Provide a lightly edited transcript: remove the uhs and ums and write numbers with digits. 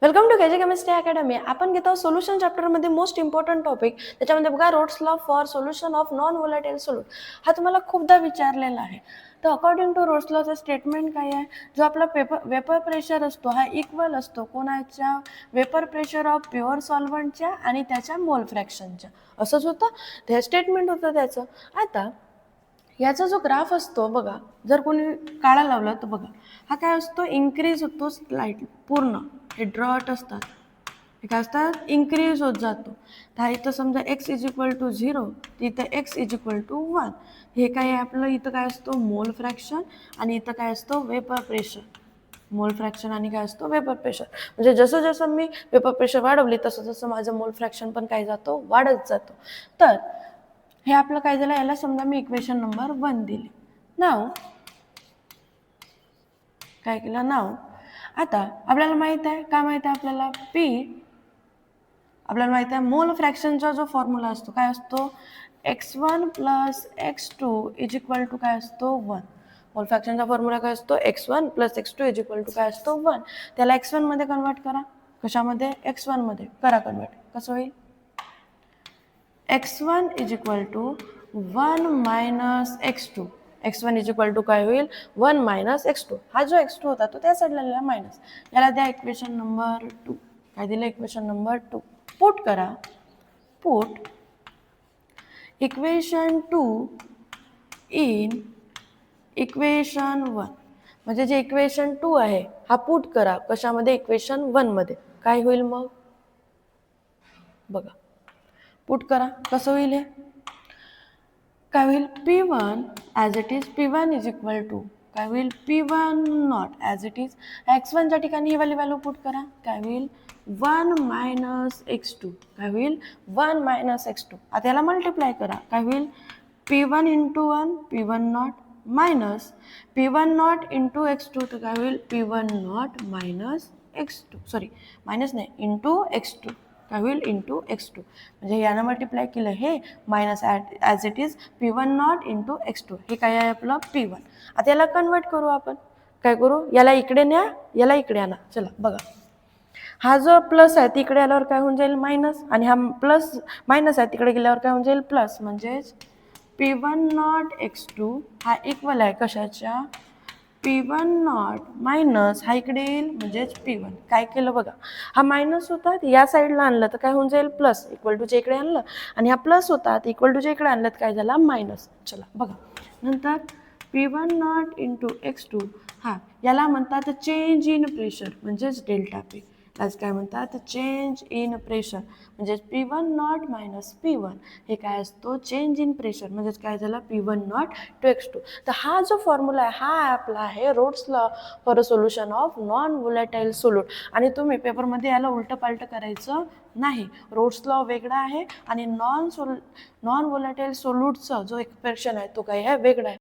Welcome to KG chemistry academy. आपण घेत आहोत सोल्युशन चॅप्टरमध्ये मोस्ट इम्पॉर्टंट टॉपिक. त्याच्यामध्ये बघा Raoult's law for solution of non volatile solute. हा तुम्हाला खूपदा विचारलेला आहे. तर अकॉर्डिंग टू रोड्स लॉचं स्टेटमेंट काय आहे, जो आपला वेपर प्रेशर असतो हा इक्वल असतो कोणाच्या, वेपर प्रेशर ऑफ प्युअर सॉल्व्हंटच्या आणि त्याच्या मोल फ्रॅक्शनच्या. असंच होतं ते स्टेटमेंट होतं त्याचं. आता याचा जो ग्राफ असतो बघा, जर कोणी काळा लावला तर बघा हा काय असतो, इन्क्रीज होतो स्लाइट पूर्ण. हे ड्रॉट असतात, हे काय असतात, इन्क्रीज होत जातो. तर इथं समजा x इज इक्वल टू 0, तिथं x इज इक्वल टू 1. हे काय आहे आपलं, इथं काय असतो मोल फ्रॅक्शन आणि इथं काय असतो वेपर प्रेशर. मोल फ्रॅक्शन आणि काय असतो वेपर प्रेशर. म्हणजे जसं जसं मी वेपर प्रेशर वाढवली तसं जसं माझं मोल फ्रॅक्शन पण काय जातो, वाढत जातो. तर हे आपलं काय झालं, याला समजा मी इक्वेशन नंबर 1 दिली. नाव काय केलं, नाव आता आपल्याला माहित आहे, काय माहित आहे आपल्याला, आपल्याला माहित आहे मोल फ्रॅक्शनचा जो फॉर्म्युला असतो काय असतो, x1 plus x2 is equal to काय असतो 1. मोल फ्रॅक्शनचा फॉर्म्युला काय असतो, x1 plus x2 is equal to काय असतो 1. त्याला x1 मध्ये कन्वर्ट करा. कशामध्ये, x1 मध्ये करा कन्वर्ट. कसं होईल, x1 is equal to 1 minus x2. x1 is equal to काय होईल, 1 मायनस x2. हा जो x2 होता तो त्या साईडला लिहिला मायनस. याला द्या इक्वेशन नंबर 2. काय दिलं, इक्वेशन नंबर 2. पुट करा, पुट इक्वेशन 2 इन इक्वेशन 1. म्हणजे जे इक्वेशन 2 आहे हा पुट करा कशामध्ये, इक्वेशन 1 मध्ये. काय होईल मग बघा, पुट करा कसं होईल, हे काय होईल, P1 as it is, P1 is equal to काय होईल, P1 not as it is. x1 च्या ठिकाणी ही वाली व्हॅल्यू पुट करा. काय होईल, 1 मायनस x2. काय होईल, 1 मायनस x2. आता याला मल्टिप्लाय करा. काय होईल, P1 into 1 P1 not minus P1 not into x2. तर काय होईल, P1 not minus x2, sorry minus नाही, इंटू x2. काय होईल, इंटू x2. म्हणजे यानं मल्टिप्लाय केलं हे minus as it is P1 not into x2. हे काय आहे आपलं P1. आता याला कन्वर्ट करू आपण. काय करू, याला इकडे न्या, याला इकडे आणा. चला बघा, हा जो प्लस आहे तिकडे आल्यावर काय होऊन जाईल मायनस, आणि हा प्लस मायनस आहे तिकडे गेल्यावर काय होऊन जाईल प्लस. म्हणजेच P1 नॉट x2 हा इक्वल आहे कशाच्या, P1 नॉट मायनस हा इकडे येईल म्हणजेच P1. काय केलं बघा, हा मायनस होता या साईडला आणलं तर काय होऊन जाईल प्लस, इक्वल टूच्या इकडे आणलं, आणि हा प्लस होता इक्वल टूच्या इकडे आणलं तर काय झाला मायनस. चला बघा, नंतर P1 नॉट इंटू x2 हा याला म्हणतात चेंज इन प्रेशर, म्हणजेच डेल्टा P. त्याच काय म्हणतात, चेंज इन प्रेशर. म्हणजेच P1 नॉट मायनस P1 हे काय असतो, चेंज इन प्रेशर. म्हणजेच काय झालं, P1 नॉट टू x2. तर हा जो फॉर्म्युला आहे हा आपला आहे Raoult's law for a solution of non volatile solute. आणि तुम्ही पेपरमध्ये याला उलटं पालटं करायचं नाही. रोड्स लॉ वेगळा आहे आणि नॉन व्होलेटाइल सोल्यूटचा जो एक्सप्रेशन आहे तो काय आहे, वेगळा आहे.